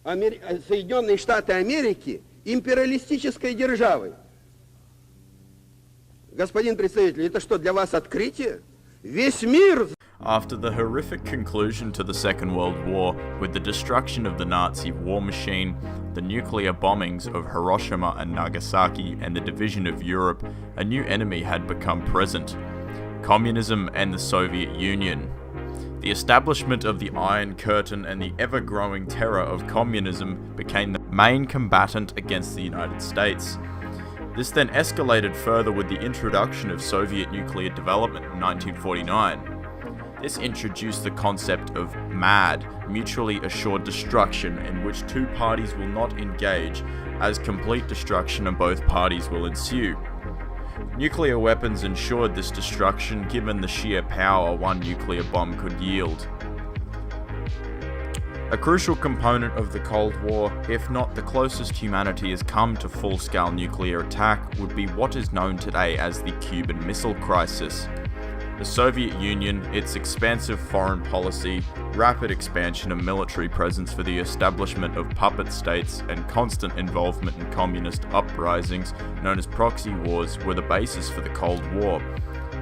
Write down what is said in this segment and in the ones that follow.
Соединенные Штаты Америки империалистической державой. Господин представитель, это что, для вас открытие? Весь мир... After the horrific conclusion to the Second World War, with the destruction of the Nazi war machine, the nuclear bombings of Hiroshima and Nagasaki, and the division of Europe, a new enemy had become present: communism and the Soviet Union. The establishment of the Iron Curtain and the ever-growing terror of communism became the main combatant against the United States. This then escalated further with the introduction of Soviet nuclear development in 1949. This introduced the concept of MAD, mutually assured destruction, in which two parties will not engage, as complete destruction of both parties will ensue. Nuclear weapons ensured this destruction given the sheer power one nuclear bomb could yield. A crucial component of the Cold War, if not the closest humanity has come to full-scale nuclear attack, would be what is known today as the Cuban Missile Crisis. The Soviet Union, its expansive foreign policy, rapid expansion of military presence for the establishment of puppet states, and constant involvement in communist uprisings, known as proxy wars, were the basis for the Cold War.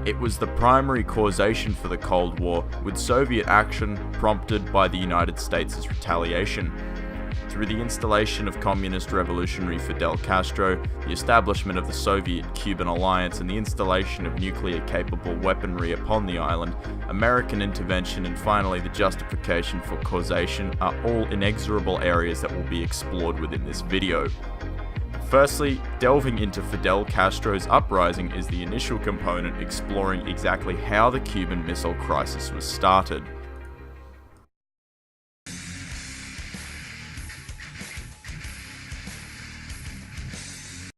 It was the primary causation for the Cold War, with Soviet action prompted by the United States' retaliation. Through the installation of communist revolutionary Fidel Castro, the establishment of the Soviet-Cuban alliance, and the installation of nuclear-capable weaponry upon the island, American intervention, and finally the justification for causation are all inexorable areas that will be explored within this video. Firstly, delving into Fidel Castro's uprising is the initial component exploring exactly how the Cuban Missile Crisis was started.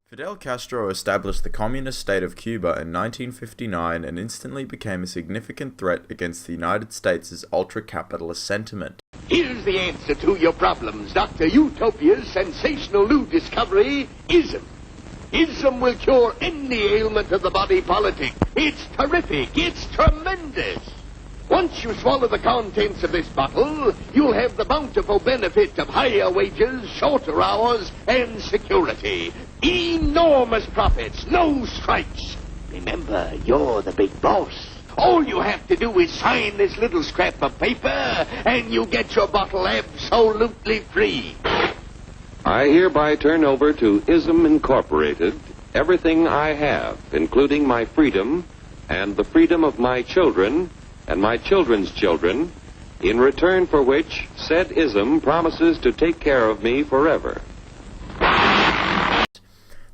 Fidel Castro established the communist state of Cuba in 1959 and instantly became a significant threat against the United States' ultra-capitalist sentiment. Here's the answer to your problems, Dr. Utopia's sensational new discovery, ism. Ism will cure any ailment of the body politic. It's terrific. It's tremendous. Once you swallow the contents of this bottle, you'll have the bountiful benefit of higher wages, shorter hours, and security. Enormous profits, no strikes. Remember, you're the big boss. All you have to do is sign this little scrap of paper, and you get your bottle absolutely free. I hereby turn over to ISM Incorporated everything I have, including my freedom and the freedom of my children and my children's children, in return for which said ISM promises to take care of me forever.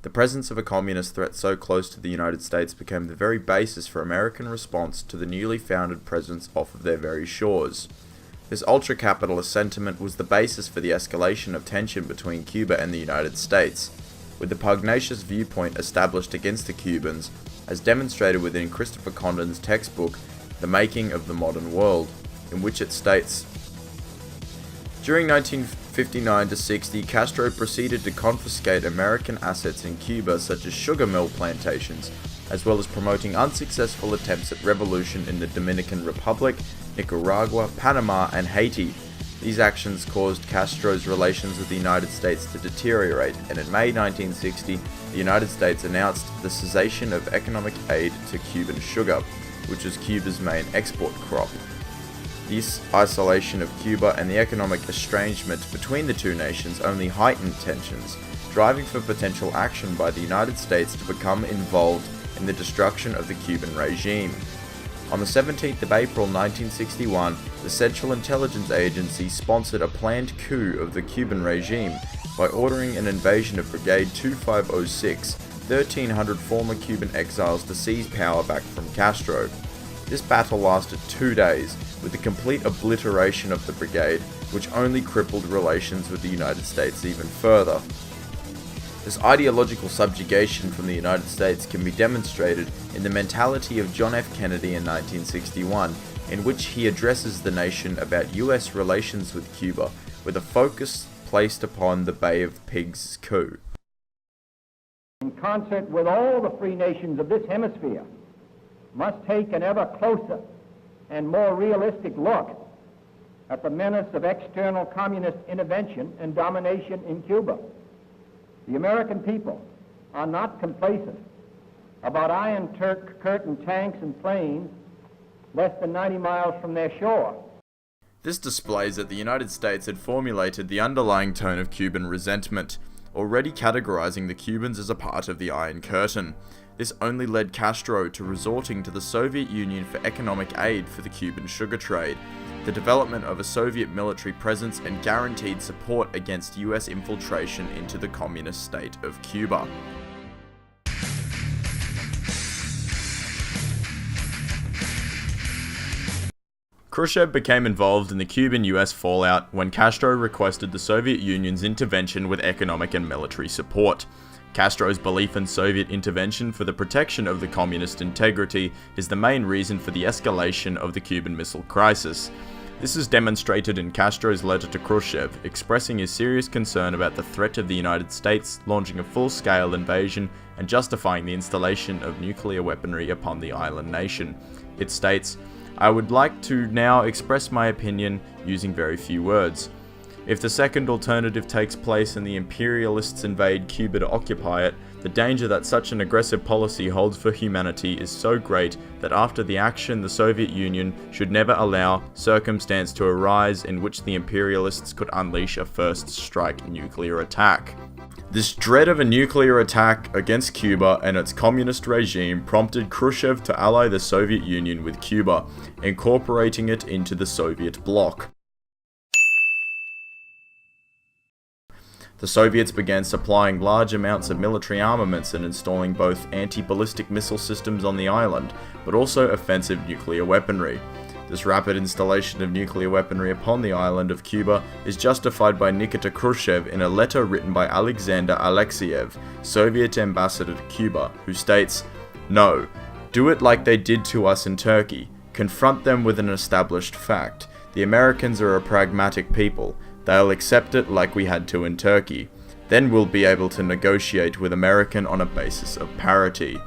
The presence of a communist threat so close to the United States became the very basis for American response to the newly founded presence off of their very shores. This ultra-capitalist sentiment was the basis for the escalation of tension between Cuba and the United States, with the pugnacious viewpoint established against the Cubans, as demonstrated within Christopher Condon's textbook, The Making of the Modern World, in which it states, during 1959-60, Castro proceeded to confiscate American assets in Cuba such as sugar mill plantations, as well as promoting unsuccessful attempts at revolution in the Dominican Republic, Nicaragua, Panama, and Haiti. These actions caused Castro's relations with the United States to deteriorate, and in May 1960, the United States announced the cessation of economic aid to Cuban sugar, which was Cuba's main export crop. This isolation of Cuba and the economic estrangement between the two nations only heightened tensions, driving for potential action by the United States to become involved in the destruction of the Cuban regime. On the 17th of April 1961, the Central Intelligence Agency sponsored a planned coup of the Cuban regime by ordering an invasion of Brigade 2506, 1,300 former Cuban exiles to seize power back from Castro. This battle lasted 2 days, with the complete obliteration of the brigade, which only crippled relations with the United States even further. This ideological subjugation from the United States can be demonstrated in the mentality of John F. Kennedy in 1961, in which he addresses the nation about US relations with Cuba, with a focus placed upon the Bay of Pigs coup. In concert with all the free nations of this hemisphere, must take an ever closer and more realistic look at the menace of external communist intervention and domination in Cuba. The American people are not complacent about Iron Curtain tanks and planes less than 90 miles from their shore. This displays that the United States had formulated the underlying tone of Cuban resentment, already categorizing the Cubans as a part of the Iron Curtain. This only led Castro to resorting to the Soviet Union for economic aid for the Cuban sugar trade, the development of a Soviet military presence, and guaranteed support against US infiltration into the communist state of Cuba. Khrushchev became involved in the Cuban-US fallout when Castro requested the Soviet Union's intervention with economic and military support. Castro's belief in Soviet intervention for the protection of the communist integrity is the main reason for the escalation of the Cuban Missile Crisis. This is demonstrated in Castro's letter to Khrushchev, expressing his serious concern about the threat of the United States launching a full-scale invasion and justifying the installation of nuclear weaponry upon the island nation. It states, "I would like to now express my opinion using very few words. If the second alternative takes place and the imperialists invade Cuba to occupy it, the danger that such an aggressive policy holds for humanity is so great that after the action the Soviet Union should never allow circumstance to arise in which the imperialists could unleash a first strike nuclear attack." This dread of a nuclear attack against Cuba and its communist regime prompted Khrushchev to ally the Soviet Union with Cuba, incorporating it into the Soviet bloc. The Soviets began supplying large amounts of military armaments and installing both anti-ballistic missile systems on the island, but also offensive nuclear weaponry. This rapid installation of nuclear weaponry upon the island of Cuba is justified by Nikita Khrushchev in a letter written by Alexander Alexeyev, Soviet ambassador to Cuba, who states, "No, do it like they did to us in Turkey. Confront them with an established fact. The Americans are a pragmatic people. They'll accept it like we had to in Turkey. Then we'll be able to negotiate with American on a basis of parity."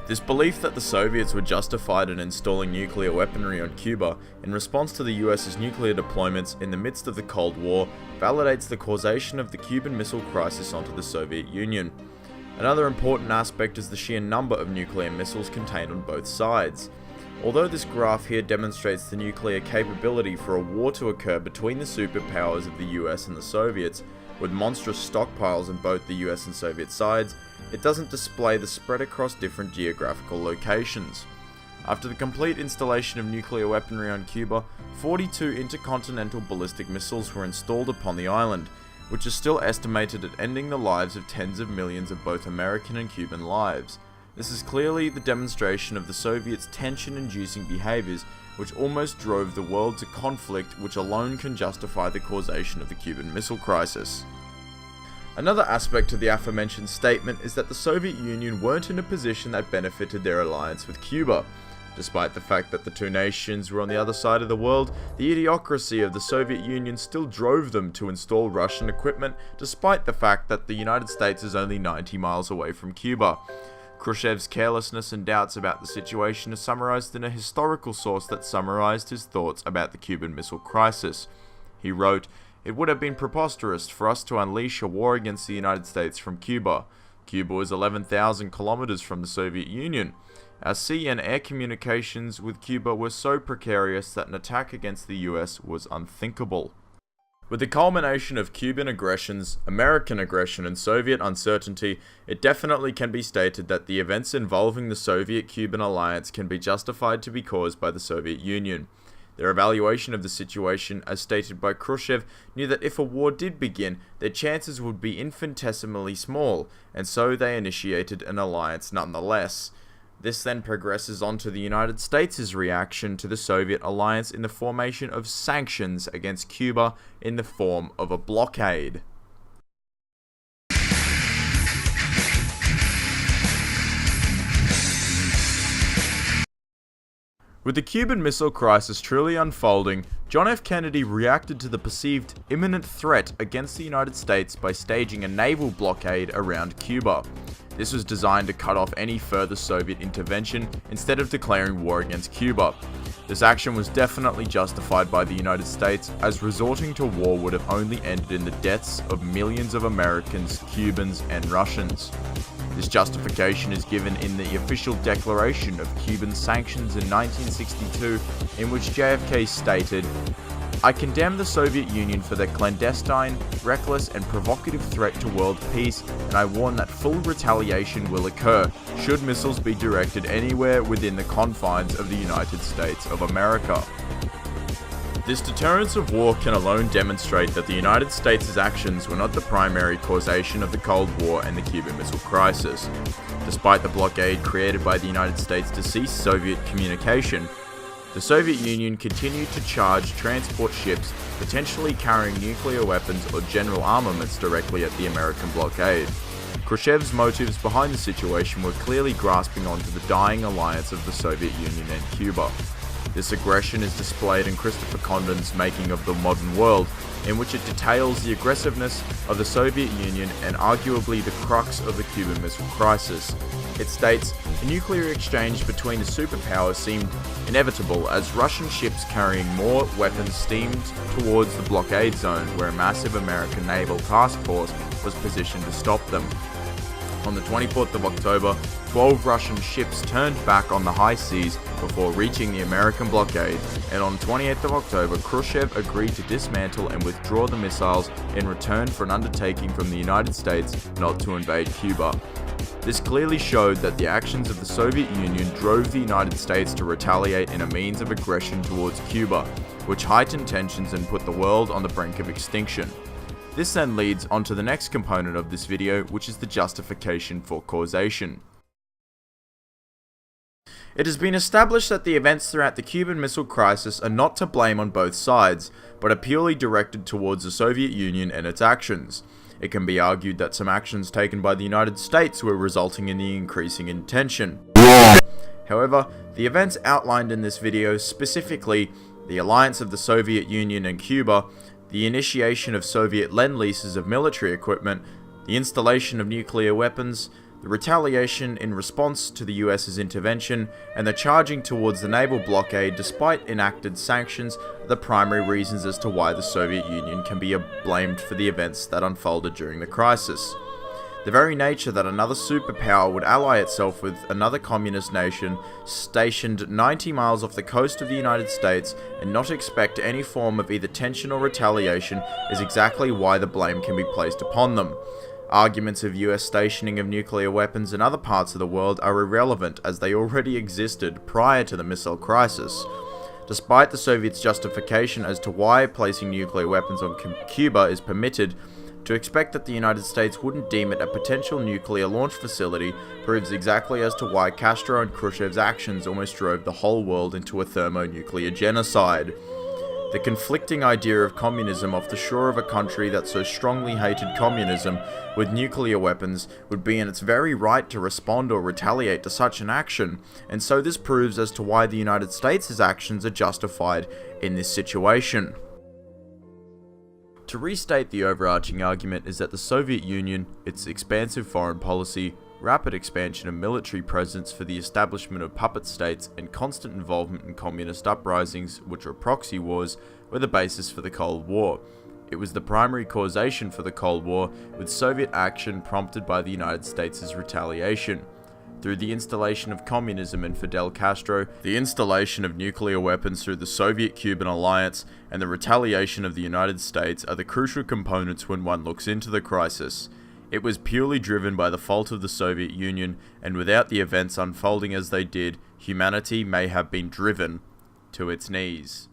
This belief that the Soviets were justified in installing nuclear weaponry on Cuba in response to the US's nuclear deployments in the midst of the Cold War validates the causation of the Cuban Missile Crisis onto the Soviet Union. Another important aspect is the sheer number of nuclear missiles contained on both sides. Although this graph here demonstrates the nuclear capability for a war to occur between the superpowers of the US and the Soviets, with monstrous stockpiles on both the US and Soviet sides, it doesn't display the spread across different geographical locations. After the complete installation of nuclear weaponry on Cuba, 42 intercontinental ballistic missiles were installed upon the island, which is still estimated at ending the lives of tens of millions of both American and Cuban lives. This is clearly the demonstration of the Soviets' tension-inducing behaviors, which almost drove the world to conflict, which alone can justify the causation of the Cuban Missile Crisis. Another aspect to the aforementioned statement is that the Soviet Union weren't in a position that benefited their alliance with Cuba. Despite the fact that the two nations were on the other side of the world, the idiocracy of the Soviet Union still drove them to install Russian equipment, despite the fact that the United States is only 90 miles away from Cuba. Khrushchev's carelessness and doubts about the situation are summarized in a historical source that summarized his thoughts about the Cuban Missile Crisis. He wrote, "It would have been preposterous for us to unleash a war against the United States from Cuba. Cuba is 11,000 kilometers from the Soviet Union. Our sea and air communications with Cuba were so precarious that an attack against the US was unthinkable." With the culmination of Cuban aggressions, American aggression, and Soviet uncertainty, it definitely can be stated that the events involving the Soviet-Cuban alliance can be justified to be caused by the Soviet Union. Their evaluation of the situation, as stated by Khrushchev, knew that if a war did begin, their chances would be infinitesimally small, and so they initiated an alliance nonetheless. This then progresses on to the United States' reaction to the Soviet alliance in the formation of sanctions against Cuba in the form of a blockade. With the Cuban Missile Crisis truly unfolding, John F. Kennedy reacted to the perceived imminent threat against the United States by staging a naval blockade around Cuba. This was designed to cut off any further Soviet intervention instead of declaring war against Cuba. This action was definitely justified by the United States, as resorting to war would have only ended in the deaths of millions of Americans, Cubans, and Russians. This justification is given in the official declaration of Cuban sanctions in 1962, in which JFK stated, "I condemn the Soviet Union for their clandestine, reckless, and provocative threat to world peace, and I warn that full retaliation will occur, should missiles be directed anywhere within the confines of the United States of America." This deterrence of war can alone demonstrate that the United States' actions were not the primary causation of the Cold War and the Cuban Missile Crisis. Despite the blockade created by the United States to cease Soviet communication, the Soviet Union continued to charge transport ships potentially carrying nuclear weapons or general armaments directly at the American blockade. Khrushchev's motives behind the situation were clearly grasping onto the dying alliance of the Soviet Union and Cuba. This aggression is displayed in Christopher Condon's Making of the Modern World, in which it details the aggressiveness of the Soviet Union and arguably the crux of the Cuban Missile Crisis. It states, "A nuclear exchange between the superpowers seemed inevitable as Russian ships carrying more weapons steamed towards the blockade zone where a massive American naval task force was positioned to stop them. On the 24th of October, 12 Russian ships turned back on the high seas before reaching the American blockade, and on 28th of October, Khrushchev agreed to dismantle and withdraw the missiles in return for an undertaking from the United States not to invade Cuba." This clearly showed that the actions of the Soviet Union drove the United States to retaliate in a means of aggression towards Cuba, which heightened tensions and put the world on the brink of extinction. This then leads on to the next component of this video, which is the justification for causation. It has been established that the events throughout the Cuban Missile Crisis are not to blame on both sides, but are purely directed towards the Soviet Union and its actions. It can be argued that some actions taken by the United States were resulting in the increasing in tension. However, the events outlined in this video, specifically the alliance of the Soviet Union and Cuba, the initiation of Soviet lend-leases of military equipment, the installation of nuclear weapons, the retaliation in response to the US's intervention, and the charging towards the naval blockade despite enacted sanctions are the primary reasons as to why the Soviet Union can be blamed for the events that unfolded during the crisis. The very nature that another superpower would ally itself with another communist nation stationed 90 miles off the coast of the United States and not expect any form of either tension or retaliation is exactly why the blame can be placed upon them. Arguments of US stationing of nuclear weapons in other parts of the world are irrelevant as they already existed prior to the missile crisis. Despite the Soviets' justification as to why placing nuclear weapons on Cuba is permitted, to expect that the United States wouldn't deem it a potential nuclear launch facility proves exactly as to why Castro and Khrushchev's actions almost drove the whole world into a thermonuclear genocide. The conflicting idea of communism off the shore of a country that so strongly hated communism with nuclear weapons would be in its very right to respond or retaliate to such an action, and so this proves as to why the United States' actions are justified in this situation. To restate the overarching argument is that the Soviet Union, its expansive foreign policy, rapid expansion of military presence for the establishment of puppet states, and constant involvement in communist uprisings, which were proxy wars, were the basis for the Cold War. It was the primary causation for the Cold War, with Soviet action prompted by the United States' retaliation. Through the installation of communism in Fidel Castro, the installation of nuclear weapons through the Soviet-Cuban alliance, and the retaliation of the United States are the crucial components when one looks into the crisis. It was purely driven by the fault of the Soviet Union, and without the events unfolding as they did, humanity may have been driven to its knees.